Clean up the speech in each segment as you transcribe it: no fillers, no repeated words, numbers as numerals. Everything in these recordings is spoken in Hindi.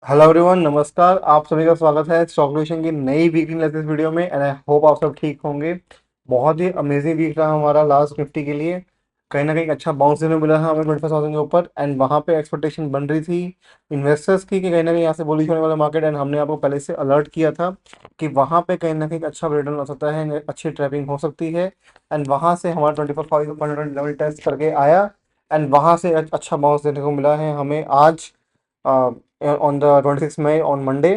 हेलो एवरीवन, नमस्कार। आप सभी का स्वागत है स्टॉक डिविजन की नई वीकली एनालिसिस वीडियो में एंड आई होप आप सब ठीक होंगे। बहुत ही अमेजिंग वीक रहा हमारा लास्ट निफ्टी के लिए। कहीं ना कहीं अच्छा बाउंस देने को मिला है हमें 25,000 के ऊपर एंड वहाँ पे एक्सपेक्टेशन बन रही थी इन्वेस्टर्स की कि कहीं ना कहीं यहाँ से बुलिश होने वाला मार्केट। एंड हमने आपको पहले से अलर्ट किया था कि वहाँ पे कहीं ना कहीं अच्छा रिटर्न हो सकता है, अच्छी ट्रैपिंग हो सकती है। एंड वहाँ से हमारा 24,500 लेवल टेस्ट करके आया एंड वहाँ से अच्छा बाउंस देने को मिला है हमें आज on the 26 May on Monday.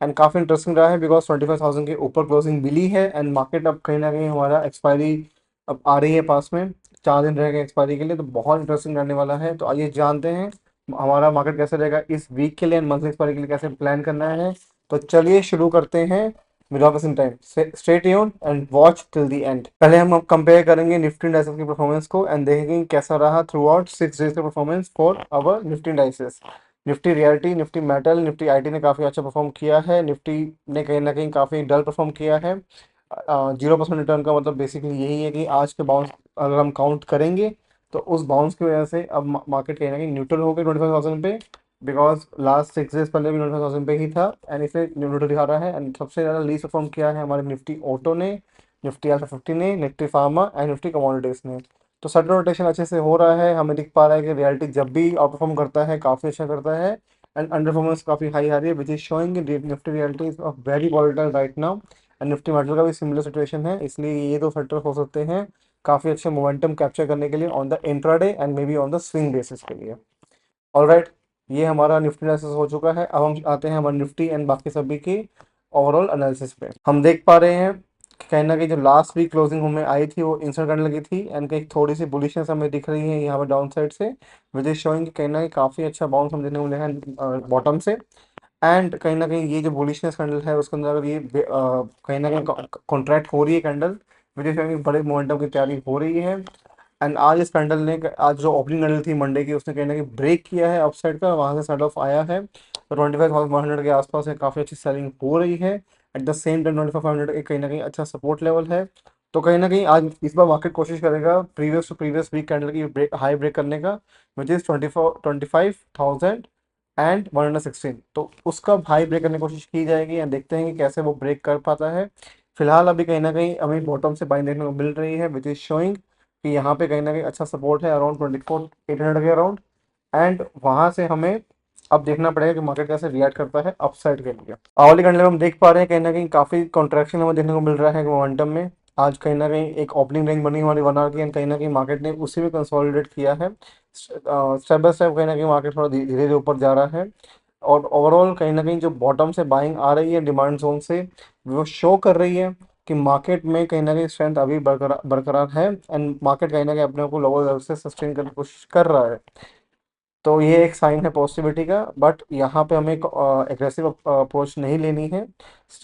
And काफ़ी इंटरेस्टिंग रहा है बिकॉज 25,000 के ऊपर क्लोजिंग मिली है एंड मार्केट अब कहीं ना कहीं हमारा एक्सपायरी अब आ रही है पास में। 4 दिन रहेगा एक्सपायरी के लिए, तो बहुत इंटरेस्टिंग रहने वाला है। तो आइए जानते हैं हमारा मार्केट कैसे रहेगा इस वीक के लिए एंड मंथली एक्सपायरी के लिए कैसे प्लान करना है। तो चलिए शुरू करते हैं without wasting time. Stay tuned and watch till the end. पहले हम अब कंपेयर करेंगे निफ्टी इंडाइसेस की परफॉर्मेंस को एंड देखेंगे कैसा रहा थ्रू आउट 6 डेज का performance for our Nifty indices. Nifty reality, Nifty metal, Nifty IT ने काफ़ी अच्छा परफॉर्म किया है। निफ्टी ने कहीं ना कहीं काफ़ी डल परफॉर्म किया है। 0% रिटर्न का मतलब बेसिकली यही है कि आज के बाउंस अगर हम काउंट करेंगे तो उस बाउंस की वजह से अब मार्केट कहीं ना कहीं न्यूट्रल हो गई 25,000 पे। बिकॉज लास्ट 6 डेज पहले भी 25,000 पे ही था एंड इसे न्यूट्रल दिखा रहा है। एंड सबसे ज़्यादा लीस्ट परफॉर्म किया है हमारे निफ्टी ऑटो ने, निफ्टी अल्ट्रा 50 ने, Nifty pharma and Nifty commodities ने। तो सडन रोटेशन अच्छे से हो रहा है। हमें दिख पा रहा है कि रियलिटी जब भी आउट परफॉर्म करता है काफ़ी अच्छा करता है एंड अंडर परफॉर्मेंस काफ़ी हाई आ रही है विच is showing Nifty reality is very volatile right now. And Nifty metal का भी सिमिलर सिचुएशन है, इसलिए ये दो फैक्टर हो सकते हैं काफ़ी अच्छे मोमेंटम कैप्चर करने के लिए on the intraday and may be on the swing basis के लिए। ऑलराइट, ये हमारा निफ्टी एनालिसिस हो चुका है। अब हम आते हैं हमारे निफ्टी एंड बाकी सभी की ओवरऑल एनालिसिस पे। हम देख पा रहे हैं कि कहीं ना कहीं जो लास्ट वीक क्लोजिंग हमें आई थी वो इंसर्ट करने लगी थी एंड कहीं थोड़ी सी बुलिशनेस हमें दिख रही है यहाँ पर डाउन साइड से विच इज शोइंग कि कहीं ना कहीं काफ़ी अच्छा बाउंस हम देखने को मिला है बॉटम से। एंड कहीं ना कहीं ये जो बुलिशनेस कैंडल है उसके अंदर अगर ये कहीं ना कहीं कॉन्ट्रैक्ट हो रही है कैंडल विच इज शोइंग बड़े मोमेंटम की तैयारी हो रही है। एंड आज इस कैंडल ने, आज जो ओपनिंग कैंडल थी मंडे की, उसने कहीं ना कहीं ब्रेक किया है अपसाइड का, वहां से सेट ऑफ आया है। तो 25,100 के आसपास है, काफ़ी अच्छी सेलिंग हो रही है। एट द सेम टाइम 25,500 एक कहीं ना कहीं अच्छा सपोर्ट लेवल है। तो कहीं ना कहीं आज इस बार मार्केट कोशिश करेगा previous to previous week candle की हाई ब्रेक करने का विच इज़ 25,000 एंड 116। तो उसका हाई ब्रेक करने की कोशिश की जाएगी एंड देखते हैं कि कैसे वो ब्रेक कर पाता है। फिलहाल अभी कहीं ना कहीं हमें बॉटम से बाइंग देखने को मिल रही है विच इज शोइंग कि यहाँ पे कहीं ना कहीं अच्छा सपोर्ट है अराउंड 24,800 के अराउंड। एंड वहाँ से हमें अब देखना पड़ेगा कि मार्केट कैसे रिएक्ट करता है अपसाइड के लिए। आवली कैंडल में हम देख पा रहे हैं कहीं ना कहीं काफ़ी कॉन्ट्रैक्शन हमें देखने को मिल रहा है मोमेंटम में। आज कहीं ना कहीं एक ओपनिंग रेंज बनी हमारी 1 आवर की एंड कहीं ना कहीं मार्केट ने उसी में कंसोलिडेट किया है। स्टेप बाय स्टेप कहीं ना कहीं मार्केट थोड़ा धीरे धीरे ऊपर जा रहा है। और ओवरऑल कहीं ना कहीं जो बॉटम से बाइंग आ रही है डिमांड जोन से, वो शो कर रही है कि मार्केट में कहीं ना कहीं स्ट्रेंथ अभी बरकरार बरकरार है एंड मार्केट कहीं ना कहीं अपने आप को लोअर लेवल से सस्टेन करने की कोशिश कर रहा है। तो ये एक साइन है पॉजिटिविटी का, बट यहाँ पे हमें एक एग्रेसिव अप्रोच नहीं लेनी है।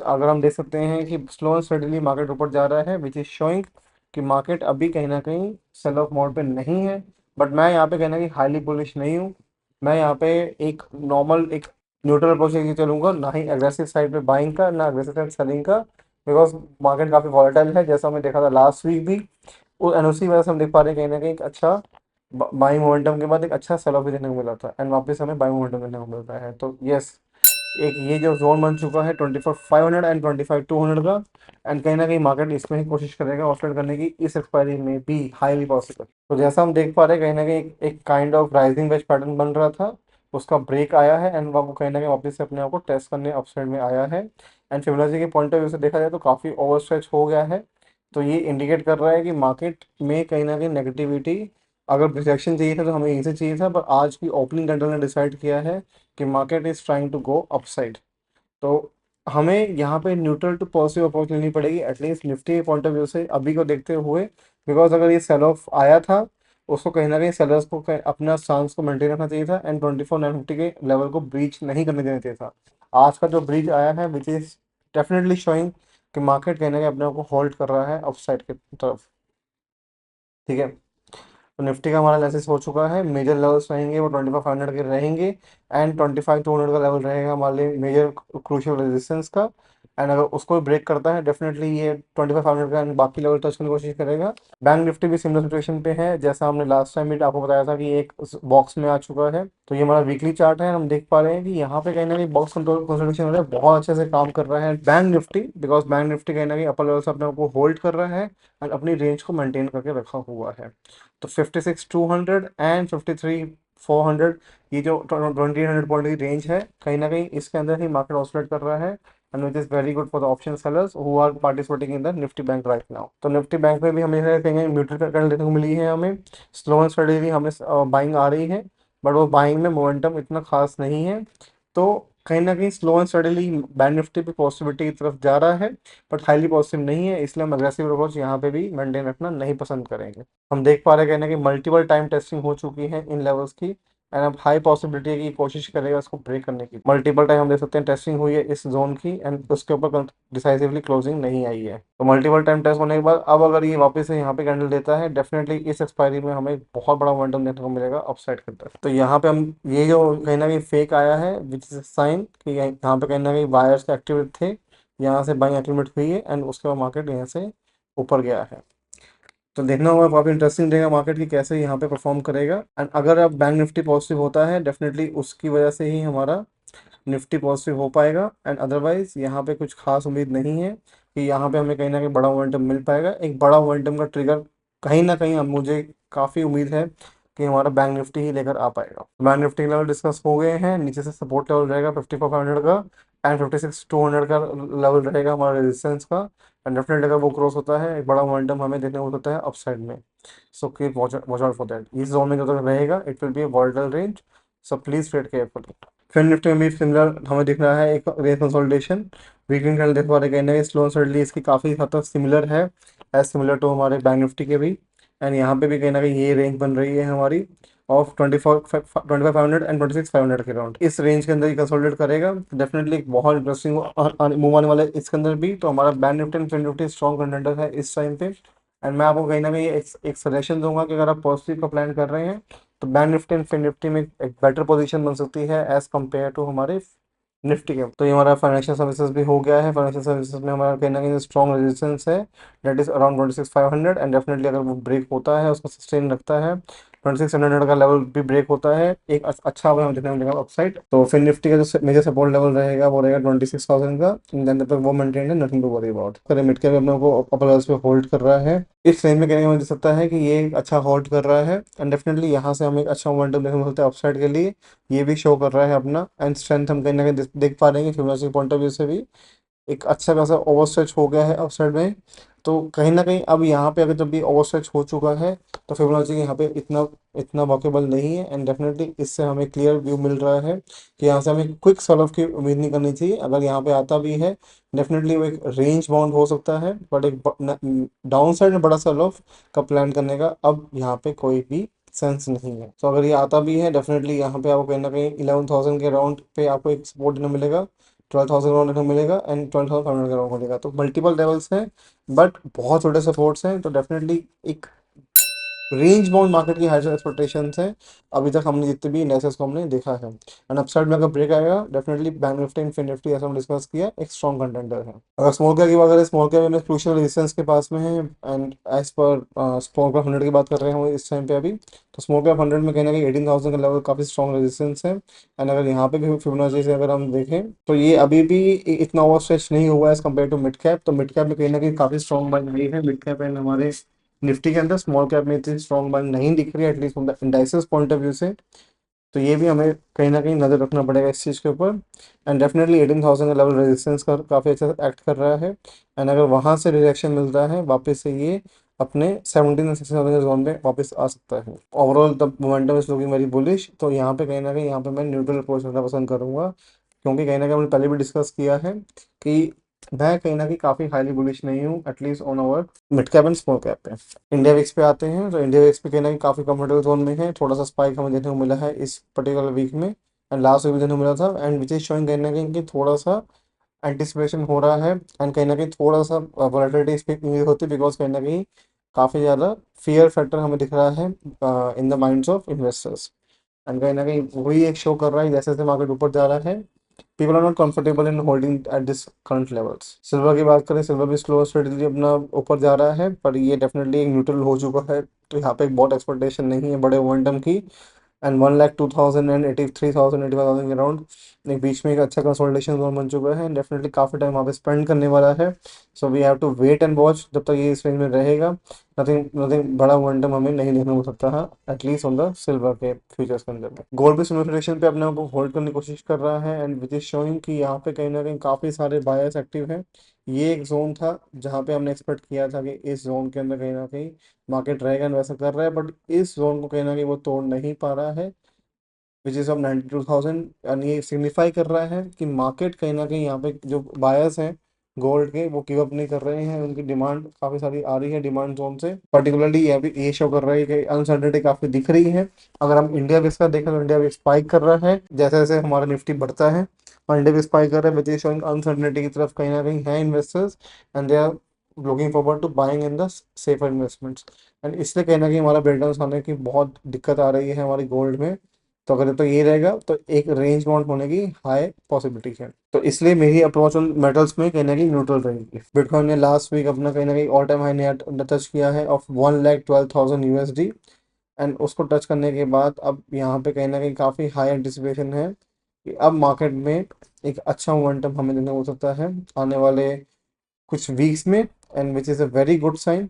अगर हम देख सकते हैं कि स्लो एंड स्टेडीली मार्केट ऊपर जा रहा है विच इज शोइंग कि मार्केट अभी कहीं ना कहीं सेल ऑफ मोड पे नहीं है। बट मैं यहाँ पे कहीं ना कहीं हाईली बुलिश नहीं हूँ। मैं यहाँ पे एक नॉर्मल एक न्यूट्रल अप्रोच लेके चलूंगा, ना ही एग्रेसिव साइड पे बाइंग का ना एग्रेसिव साइड सेलिंग का। बिकॉज मार्केट काफ़ी वॉलेटाइल है, जैसा हमने देखा था लास्ट वीक भी। और उसी वजह से हम देख पा रहे हैं कहीं ना कहीं एक अच्छा बाइंग मोमेंटम के बाद एक अच्छा सेल ऑफ भी देखने को मिला था एंड वापस हमें बाइंग मोमेंटम देखने को मिलता है। तो यस, एक ये जो जोन बन चुका है 24,500 एंड 25,200 का। एंड कहीं ना कहीं मार्केट इसमें ही कोशिश करेगा ऑफसेट करने की इस एक्सपायरी में भी हाईली पॉसिबल। तो जैसा हम देख पा रहे हैं कहीं ना कहीं एक kind of rising veg pattern बन रहा था, उसका ब्रेक आया है एंड वो कहीं ना कहीं वापस से अपने आप को टेस्ट करने अपसाइड में आया है। एंड फिबोनाची के पॉइंट ऑफ व्यू से देखा जाए तो काफ़ी ओवर स्ट्रेच हो गया है। तो ये इंडिकेट कर रहा है कि मार्केट में कहीं ना कहीं नेगेटिविटी, अगर रिजेक्शन चाहिए था तो हमें यहीं से चाहिए था, पर आज की ओपनिंग कैंडल ने डिसाइड किया है कि market is trying to go upside. तो हमें यहाँ पे न्यूट्रल टू पॉजिटिव अप्रोच लेनी पड़ेगी एटलीस्ट निफ्टी के पॉइंट ऑफ व्यू से अभी को देखते हुए। बिकॉज अगर ये सेल ऑफ आया था उसको कहीं ना कहीं सेलर्स को अपना स्टांस को मेंटेन रखना चाहिए था एंड 24,950 के लेवल को ब्रीच नहीं करने देना चाहिए था। आज का जो ब्रीच आया है विच इज डेफिनेटली शोइंग कि मार्केट कहीं ना कहीं अपने आप को होल्ड कर रहा है अपसाइड की तरफ। ठीक है, तो निफ्टी का हमारा एनालिसिस हो चुका है। मेजर लेवल्स रहेंगे वो 25,500 के रहेंगे एंड 25,200 का लेवल रहेगा हमारे लिए मेजर क्रूशियल रेजिस्टेंस का। एंड अगर उसको ब्रेक करता है डेफिनेटली ये 2500 का बाकी लेवल टच करने की कोशिश करेगा। बैंक निफ्टी भी सिमिलर सिचुएशन पे है, जैसा हमने लास्ट टाइम भी आपको बताया था कि एक बॉक्स में आ चुका है। तो ये हमारा वीकली चार्ट है, हम देख पा रहे हैं कि यहाँ पे कहीं ना कहीं बॉक्स कंट्रोल कंसोलिडेशन हो रहा है, बहुत अच्छे से काम कर रहा है bank Nifty, because bank Nifty कहीं ना कहीं अपर लेवल से अपने आप को होल्ड कर रहा है एंड अपनी रेंज को मेंटेन करके रखा हुआ है। तो 56,200 एंड 53,400, ये जो 2,000 पॉइंट की रेंज है, कहीं ना कहीं इसके अंदर ही मार्केट ऑसिलेट कर रहा है, and which is very good for the option sellers who are participating in the Nifty bank right now. तो निफ्टी बैंक में भी हमें कहीं म्यूचुअल कैंडल देखने को मिली है, हमें स्लो एंड स्टडीली हमें बाइंग आ रही है, बट वो बाइंग में मोमेंटम इतना खास नहीं है। तो कहीं ना कहीं slow and steadily bank Nifty भी पॉजिटिविटी की तरफ जा रहा है, बट हाईली पॉजिटिव नहीं है, इसलिए हम अग्रेसिव अप्रोच यहाँ पे भी मेंटेन रखना नहीं पसंद करेंगे। हम देख पा रहे हैं कहना कि मल्टीपल टाइम टेस्टिंग हो चुकी है इन लेवल्स की, एंड अब हाई पॉसिबिलिटी है कि कोशिश करेगा इसको ब्रेक करने की। मल्टीपल टाइम हम देख सकते हैं टेस्टिंग हुई है इस जोन की, एंड उसके ऊपर डिसाइसिवली क्लोजिंग नहीं आई है। तो मल्टीपल टाइम टेस्ट होने के बाद अब अगर ये वापस से यहाँ पे कैंडल देता है, डेफिनेटली इस एक्सपायरी में हमें बहुत बड़ा मोमेंटम देखने को मिलेगा अपसाइड की तरफ। तो यहाँ पे हम ये जो कहीं ना कहीं फेक आया है विच इज साइन कि यहाँ पे कहीं ना कहीं बायर्स एक्टिवेट थे, यहाँ से बाइंग एक्टिवेट हुई है एंड उसके बाद मार्केट यहाँ से ऊपर गया है। तो देखना होगा, काफ़ी इंटरेस्टिंग रहेगा मार्केट की कैसे यहाँ पे परफॉर्म करेगा। एंड अगर अब बैंक निफ्टी पॉजिटिव होता है, डेफिनेटली उसकी वजह से ही हमारा निफ्टी पॉजिटिव हो पाएगा, एंड अदरवाइज यहाँ पे कुछ खास उम्मीद नहीं है कि यहाँ पे हमें कहीं ना कहीं बड़ा मोमेंटम मिल पाएगा। एक बड़ा मोमेंटम का ट्रिगर कहीं ना कहीं अब मुझे काफ़ी उम्मीद है कि हमारा बैंक निफ्टी ही लेकर आ पाएगा। बैंक निफ्टी लेवल डिस्कस हो गए हैं, नीचे से सपोर्ट लेवल रहेगा 54,500 का, एंड 56,200 का लेवल रहेगा हमारा रेजिस्टेंस का। एंड डेफिनेटली अगर वो क्रॉस होता है, एक बड़ा मोमेंटम हमें देखने को मिलता है अपसाइड में। So keep watch out for that. इस जोन में जो तक रहेगा it will be volatile range, so please trade carefully. फिर निफ्टी में भी सिमिलर हमें दिख रहा है एक रेंज कंसोलिडेशन। वीकली कैंडल देख पा रहे कहने हैं स्लो एंड स्टडीली इसकी काफ़ी हद तक सिमिलर है, एज सिमिलर टू हमारे बैंक निफ्टी के भी। एंड यहाँ पे भी कहीं ना कहीं ये रेंज बन रही है हमारी ऑफ 25,500 एंड 26,500 के राउंड। इस रेंज के अंदर ही कंसोलिडेट करेगा, डेफिनेटली एक बहुत इंटरेस्टिंग मूव आने वाला है इसके अंदर भी। तो हमारा bank Nifty and fin Nifty strong contender है इस टाइम पे। एंड मैं आपको कहीं ना कहीं एक सजेशन दूंगा कि अगर आप पॉजिटिव का प्लान कर रहे हैं, तो bank Nifty and fin Nifty में एक बेटर पोजीशन बन सकती है एज कम्पेयर टू हमारे निफ्टी के। तो ये हमारा फाइनेंशियल सर्विसेज भी हो गया है। फाइनेंशियल सर्विसेज में हमारा कहीं ना कहीं स्ट्रॉन्ग रेजिस्टेंस है, that is around 26,500, and definitely अगर वो ब्रेक होता है, उसको सस्टेन रखता है, 26,100 का लेवल भी ब्रेक होता है, एक अच्छा हमें देखने को मिलेगा अपसाइड। तो फिर निफ्टी का जो मेजर सपोर्ट लेवल रहेगा वो रहेगा 26,000 का, देन तक वो मेंटेन है, nothing to worry about. Sir mid cap अपने को अपर लेवल्स पे होल्ड कर रहा है, इस रेंज में कहने का मुझे सकता है कि ये अच्छा होल्ड कर रहा है, एंड डेफिनेटली यहाँ से हमें एक अच्छा मोमेंटम देखने को मिलता है अपसाइड के लिए। ये भी शो कर रहा है अपना, एंड स्ट्रेंथ हम कहीं ना कहीं देख पा रहे हैं फिबोनाची पॉइंट ऑफ व्यू से भी एक अच्छा खासा ओवरस्ट्रेच हो गया है अपसाइड में। तो कहीं ना कहीं अब यहाँ पे अगर जब भी ओवरस्ट्रेच हो चुका है, तो फिबोनाची यहाँ पे इतना इतना वॉकेबल नहीं है, एंड डेफिनेटली इससे हमें क्लियर व्यू मिल रहा है कि यहाँ से हमें क्विक सेल ऑफ की उम्मीद नहीं करनी चाहिए। अगर यहाँ पे आता भी है, डेफिनेटली वो एक रेंज बाउंड हो सकता है, बट एक डाउन साइड में बड़ा सेल ऑफ का प्लान करने का अब यहाँ पे कोई भी सेंस नहीं है। तो अगर ये आता भी है, डेफिनेटली यहाँ पे आपको कहीं ना कहीं 11,000 के राउंड पे आपको एक सपोर्ट देने मिलेगा, 12,000 राउंड देखने को मिलेगा, एंड 12,500 का राउंड मिलेगा। तो मल्टीपल लेवल्स हैं, बट बहुत छोटे सपोर्ट्स हैं। तो डेफिनेटली एक रेंज बाउंड मार्केट की हाई एक्सपेक्टेशंस हैं अभी तक हमने जितने भी इंडेक्सेस को हमने देखा है। एंड अपसाइड में अगर ब्रेक आएगा, definitely bank Nifty and fin Nifty ऐसा हम डिस्कस किया एक स्ट्रॉन्ग कंटेंडर है। अगर स्मॉल कैप की बात करें, स्मॉल कैप में क्रूशियल रेजिस्टेंस के पास में है, एंड एज पर स्मॉल कैप 100 की बात कर रहे हैं इस टाइम पे अभी। तो स्मॉल कैप 100 में कहना कि 18,000 का लेवल काफी स्ट्रॉन्ग रेजिस्टेंस है, एंड अगर यहाँ पे भी फिबोनाची से अगर हम देखें, तो ये अभी भी इतना ओवर स्ट्रेच नहीं हुआ as compare to mid cap. तो मिड कैप में कहीं ना कहीं काफी स्ट्रॉन्ग बाइंग हुई है मिड कैप एंड हमारे निफ्टी के अंदर। स्मॉल कैप में इतनी स्ट्रॉन्ग बाइंग नहीं दिख रही है, at least from the indices point of view से। तो ये भी हमें कहीं ना कहीं नज़र रखना पड़ेगा इस चीज़ के ऊपर। एंड डेफिनेटली 18,000 का लेवल रेजिस्टेंस का काफ़ी अच्छा एक्ट कर रहा है, एंड अगर वहाँ से रिजेक्शन मिलता है वापस से, ये अपने 17 और 16,000 के जोन में वापस आ सकता है। Overall the momentum is looking very bullish. तो यहाँ पे कहीं ना कहीं यहाँ पे मैं न्यूट्रल अप्रोच करना पसंद करूंगा, क्योंकि कहीं ना कहीं हमने पहले भी डिस्कस किया है कि मैं कहीं ना कहीं काफ़ी हाईली बुलिश नहीं हूँ, at least on over mid cap and small cap पे। इंडिया विक्स पे आते हैं, तो इंडिया विक्स पे कहना कि काफ़ी कंफर्टेबल जोन में है। थोड़ा सा स्पाइक हमें देखने को मिला है इस पर्टिकुलर वीक में, एंड लास्ट वीक भी देखने को मिला था, एंड विच इज शोइंग कहीं ना कहीं कि थोड़ा सा एंटिसिपेशन हो रहा है, एंड कहीं ना कहीं थोड़ा सा वॉलेटिलिटी इस पे इंक्रीज होती है, बिकॉज कहीं ना कहीं काफ़ी ज़्यादा फियर फैक्टर हमें दिख रहा है in the minds of investors. And कहीं ना कहीं वही एक शो कर रहा है जैसे जैसे मार्केट ऊपर जा रहा है people are not comfortable in holding at this current levels. Silver की बात करें, सिल्वर भी स्लो स्टेडली अपना ऊपर जा रहा है, पर ये डेफिनेटली एक न्यूट्रल हो चुका है, तो यहाँ पे एक बहुत एक्सपेक्टेशन नहीं है बड़े मोमेंटम की। एंड 1,02,000 एंड 83,000 85,000 के अराउंड एक बीच में एक अच्छा कंसोलिडेशन जोन बन चुका है, डेफिनेटली काफ़ी टाइम वहाँ पे स्पेंड करने वाला है। So we have to wait and watch जब तक ये इस रेंज में रहेगा। नथिंग नथिंग बड़ा मोमेंटम हमें नहीं देखने को सकता है, एटलीस्ट ऑन द सिल्वर के फ्यूचर्स के अंदर। गोल्ड भी सिमुलेशन पे अपने आप को होल्ड करने की कोशिश कर रहा है, एंड विच इज शोइंग कि यहाँ पे कहीं ना कहीं काफ़ी सारे बायर्स एक्टिव हैं। ये एक जोन था जहाँ पे हमने एक्सपेक्ट किया था कि इस जोन के अंदर कहीं ना कहीं मार्केट रहेगा, एंड वैसा कर रहा है, बट इस जोन को कहीं ना कहीं वो तोड़ नहीं पा रहा है, विच इज़ ऑफ 92,000। एंड ये सिग्निफाई कर रहा है कि मार्केट कहीं ना कहीं यहाँ पे जो बायर्स हैं गोल्ड के, वो गिव अप नहीं कर रहे हैं, उनकी डिमांड काफ़ी सारी आ रही है डिमांड जोन से। पर्टिकुलरली ये शो कर रहा है कि अनसर्टेनिटी काफ़ी दिख रही है। अगर हम इंडिया बेस का देखें तो इंडिया भी स्पाइक कर रहा है जैसे जैसे हमारा निफ्टी बढ़ता है, और इंडिया भी स्पाइक कर रहा है, विच इज शोइंग अनसर्टेनिटी की तरफ कहीं ना कहीं है investors, and they are looking forward to buying in the safer investments. And इसलिए कहीं ना कहीं हमारा ब्रेकडाउन आने की बहुत दिक्कत आ रही है हमारी गोल्ड में। तो अगर तो ये रहेगा तो एक रेंज बाउंड होने की हाई पॉसिबिलिटी है, तो इसलिए मेरी अप्रोच ऑन मेटल्स में कहीं ना कहीं न्यूट्रल रहेगी। बिटकॉइन ने लास्ट वीक अपना कहीं ना कहीं ऑल टाइम हाई ने टच किया है ऑफ 1,12,000 USD, एंड उसको टच करने के बाद अब यहाँ पे कहीं ना कहीं काफ़ी हाई एंटिसिपेशन है कि अब मार्केट में एक अच्छा मोमेंटम हमें देखने को हो सकता है आने वाले कुछ वीक्स में, and which is a very good sign,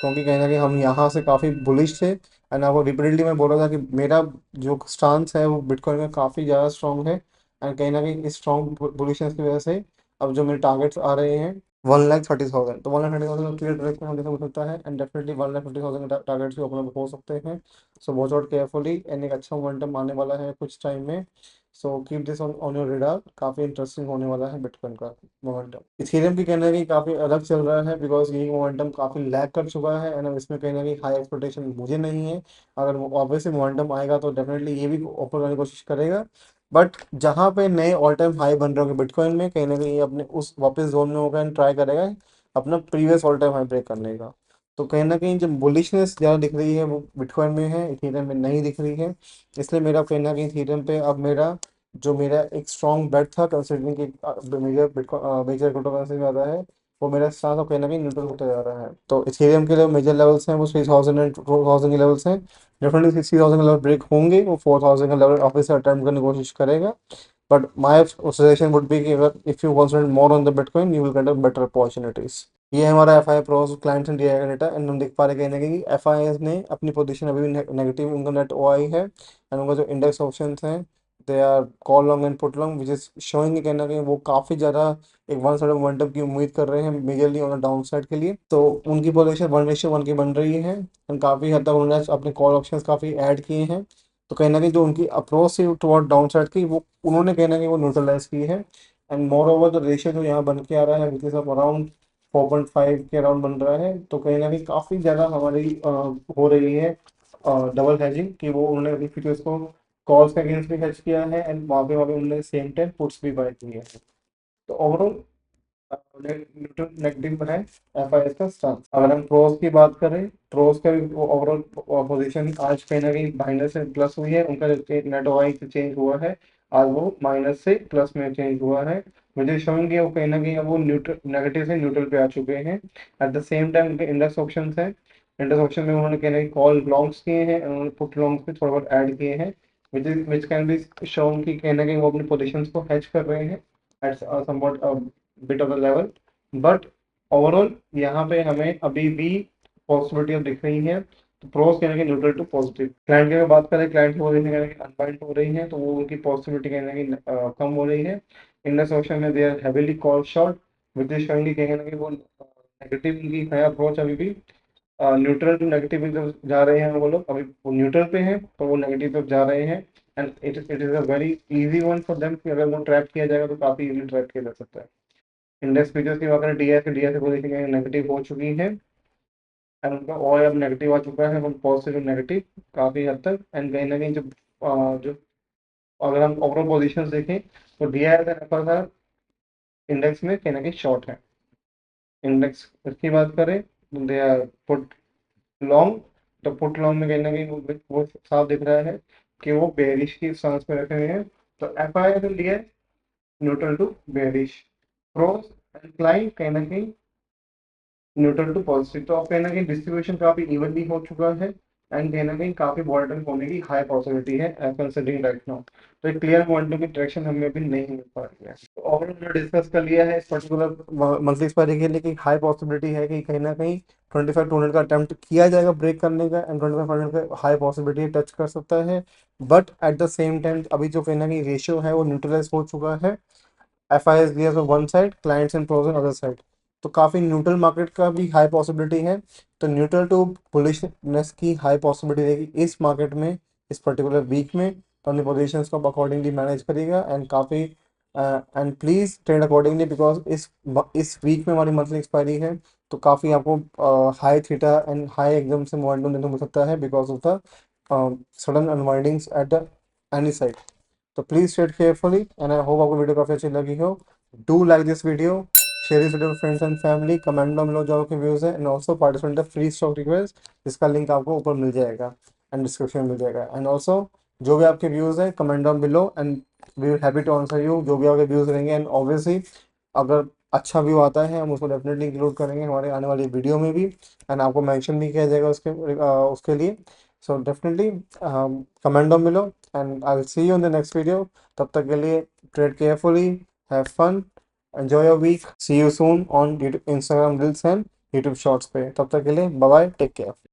क्योंकि कहीं ना कहीं हम यहाँ से काफ़ी बुलिश थे। एंड आपको रिपीटेडली मैं बोल रहा था कि मेरा जो स्टांस है वो बिटकॉइन में काफ़ी ज़्यादा स्ट्रॉन्ग है, एंड कहीं ना कहीं इस स्ट्रॉन्ग बुलिशनेस की वजह से अब जो मेरे टारगेट्स आ रहे हैं 1,30,000, तो 1,30,000 क्लियर डायरेक्शन हम देखने को मिलता है, एंड डेफिनेटली 1,50,000 टारगेट्स भी ओपन हो सकते हैं। So watch out carefully, and एक अच्छा मोमेंटम आने वाला है कुछ टाइम में। So keep this on on your radar, काफ़ी इंटरेस्टिंग होने वाला है बिटकॉइन का मोमेंटम। इथेरियम की कहना है कि काफ़ी अलग चल रहा है, बिकॉज ये मोमेंटम काफ़ी लैग कर चुका है, एंड अब इसमें कहीं ना कहीं हाई एक्सपेक्टेशन मुझे नहीं है। अगर ऑब्वियसली मोमेंटम आएगा तो डेफिनेटली ये भी ऊपर करने की कोशिश करेगा, बट जहाँ पे नए ऑल टाइम हाई बन रहे होंगे बिटकॉइन में, कहीं ना कहीं ये अपने उस वापस जोन में होगा एंड ट्राई करेगा अपना previous all time high break करने का। तो कहीं ना कहीं जो बुलिशनेस ज़्यादा दिख रही है वो बिटकॉइन में है, इथेरियम में नहीं दिख रही है। इसलिए मेरा कहीं ना कहीं इथेरियम पे अब मेरा एक स्ट्रॉन्ग बेट था, कंसिडरिंग कि major bitcoin major crypto currency में आता है, वो मेरा स्टांस अब कहीं ना कहीं न्यूट्रल होता जा रहा है। तो इथेरियम के लिए मेजर लेवल्स हैं वो 3,000 एंड 4,000 के लेवल्स हैं। डेफिनेटली 60,000 के लेवल ब्रेक होंगे, वो 4,000 का लेवल ऑफिस से अटेम्प्ट करने की कोशिश करेगा। But my suggestion would be कि अगर if you concentrate more on the bitcoin you will get a better opportunities. ये है हमारा F I pros clients and DI का डेटा, एंड हम देख पा रहे हैं कहीं ना कहीं एफ आई ने अपनी पोजीशन अभी भी नेगेटिव, उनका नेट ओ आई है, एंड उनका जो इंडेक्स ऑप्शन हैं they are call long and put long, which is showing कहीं ना कहीं वो काफ़ी ज़्यादा एक वन साइड मोमेंटम की उम्मीद कर रहे हैं मेजरली ऑन डाउन साइड के लिए। तो उनकी पोजीशन 1:1 की बन रही है, एंड काफ़ी हद तक उन्होंने अपने कॉल ऑप्शंस काफ़ी ऐड किए हैं। तो कहीं ना कहीं जो उनकी अप्रोच थी टुवर्ड डाउन साइड की, वो उन्होंने कहीं ना कहीं वो न्यूट्रलाइज की है। And more over the ratio जो यहाँ बन के आ रहा है विच इज अराउंड 4.5 के अराउंड बन रहा है, तो कहीं ना कहीं काफ़ी ज़्यादा हमारी हो रही है डबल हैजिंग, कि वो उन्होंने अपनी फ्यूचर्स को कॉल्स के अगेंस्ट भी हैज किया है, एंड वहाँ पे उन्होंने सेम टाइम पुट्स भी बाय किए हैं। तो ओवरऑल नेगेटिव है एफ आई एस का स्टांस। अगर हम प्रोस की बात करें, प्रोस का भी ओवरऑल पोजीशन आज कहीं ना कहीं माइनस से प्लस हुई है, उनका जो नेट वाई चेंज हुआ है आज वो माइनस से प्लस में चेंज हुआ है। मुझे शोइंग वो कहीं ना कहीं अब वो न्यूट्रल नेगेटिव से न्यूट्रल पे आ चुके हैं। एट द सेम टाइम उनके इंडेक्स ऑप्शन है, इंडेक्स ऑप्शन में उन्होंने कहीं ना कहीं कॉल लॉन्ग्स किए हैं, उन्होंने पुट लॉन्ग्स भी थोड़ा बहुत ऐड किए हैं, विच कैन बी शोन कि कहीं ना कहीं वो अपनी पोजिशन को हेज कर रहे हैं at somewhat bit of the level. But overall यहाँ पे हमें अभी भी पॉसिबिलिटी अब दिख रही है, तो प्रोस कहने के न्यूट्रल टू पॉजिटिव। क्लाइंट की अगर बात करें, क्लाइंट की पोजीशन कहने की अनबाइंड हो रही है, तो वो उनकी पॉसिबिलिटी कहने की कम हो रही है। इंडेक्स ऑप्शन में they are heavily call short, which is showing कहीं ना कहीं वो नेगेटिव उनकी है अप्रोच अभी भी, न्यूट्रल टू नेगेटिव की तरफ जा रहे हैं वो लोग, अभी वो न्यूट्रल पे हैं तो वो नेगेटिव तरफ जा रहे हैं। And it is a very easy one for them कि अगर वो ट्रैप किया जाएगा तो काफ़ी इजीली ट्रैप किया जा सकता है। इंडेक्स फ्यूचर्स की बात करें, डीआई पोजीशन नेगेटिव हो चुकी है, एंड उनका और अब नेगेटिव आ चुका है, हम पॉजिटिव नेगेटिव काफ़ी हद तक। एंड कहीं ना कहीं जो अगर हम ओवरऑल पोजीशन देखें तो डीआई का नफा इंडेक्स में कहीं ना कहीं शॉर्ट है। इंडेक्स की बात करें तो दे आर पुट लॉन्ग, तो पुट लॉन्ग में कहीं ना कहीं वो साफ दिख रहा है कि वो बेरिश की सांस में रखे हुए हैं। तो एफ आई एल लिया है, neutral to bearish. Pros and client कहीं ना कहीं न्यूट्रल टू पॉजिटिव। तो अब कहीं ना कहीं डिस्ट्रीब्यूशन काफी इवनली हो चुका है एंड कहीं ना कहीं काफी वॉलेटाइल होने की हाई पॉसिबिलिटी है एज कंसिडरिंग राइट नाउ। तो एक क्लियर वॉलेटाइल की डायरेक्शन हमें अभी नहीं मिल पा रही है। तो ओवरऑल हमने डिस्कस कर लिया है इस पर्टिकुलर मंथली एक्सपायरी के लिए कि हाई पॉसिबिलिटी है कि कहीं ना कहीं 25-200 का अटेम्प्ट किया जाएगा ब्रेक करने का एंड 2500 का हाई पॉसिबिलिटी टच कर सकता है। But at the same time अभी जो कहीं ना कहीं रेशियो है वो न्यूट्रलाइज हो चुका है। FIs दिया तो one side, clients and pros other side. तो काफ़ी न्यूट्रल मार्केट का भी हाई पॉसिबिलिटी है। तो न्यूट्रल टू बुलिशनेस की हाई पॉसिबिलिटी रहेगी इस मार्केट में, इस पर्टिकुलर वीक में। तो अपनी पोजीशंस को अकॉर्डिंगली मैनेज करिएगा एंड काफ़ी and please trade accordingly because इस वीक में हमारी मंथली एक्सपायरी है। तो काफ़ी आपको हाई थीटा एंड हाई एकदम से मोमेंटम देखने को मिल सकता है because of the sudden unwindings at the any side. तो please trade carefully and I hope आपको वीडियो काफी अच्छी लगी हो। Do like this video, share this video friends and family, comment down below जो आपके व्यूज है and also participate the free stock request जिसका लिंक आपको ऊपर मिल जाएगा एंड डिस्क्रिप्शन में मिल जाएगा। एंड ऑल्सो जो भी आपके व्यूज है comment down below and we will happy to answer you जो भी आपके व्यूज रहेंगे। एंड ऑब्वियसली अगर अच्छा व्यू आता है हम उसको डेफिनेटली इंक्लूड करेंगे हमारे आने वाली वीडियो में भी एंड आपको मेंशन भी किया जाएगा उसके लिए। So definitely comment down below and I will see you in the next video. तब तक के लिए trade carefully, have fun, enjoy your week, see you soon on YouTube, Instagram reels and YouTube shorts पे। तब तक के लिए बाय बाय, टेक केयर।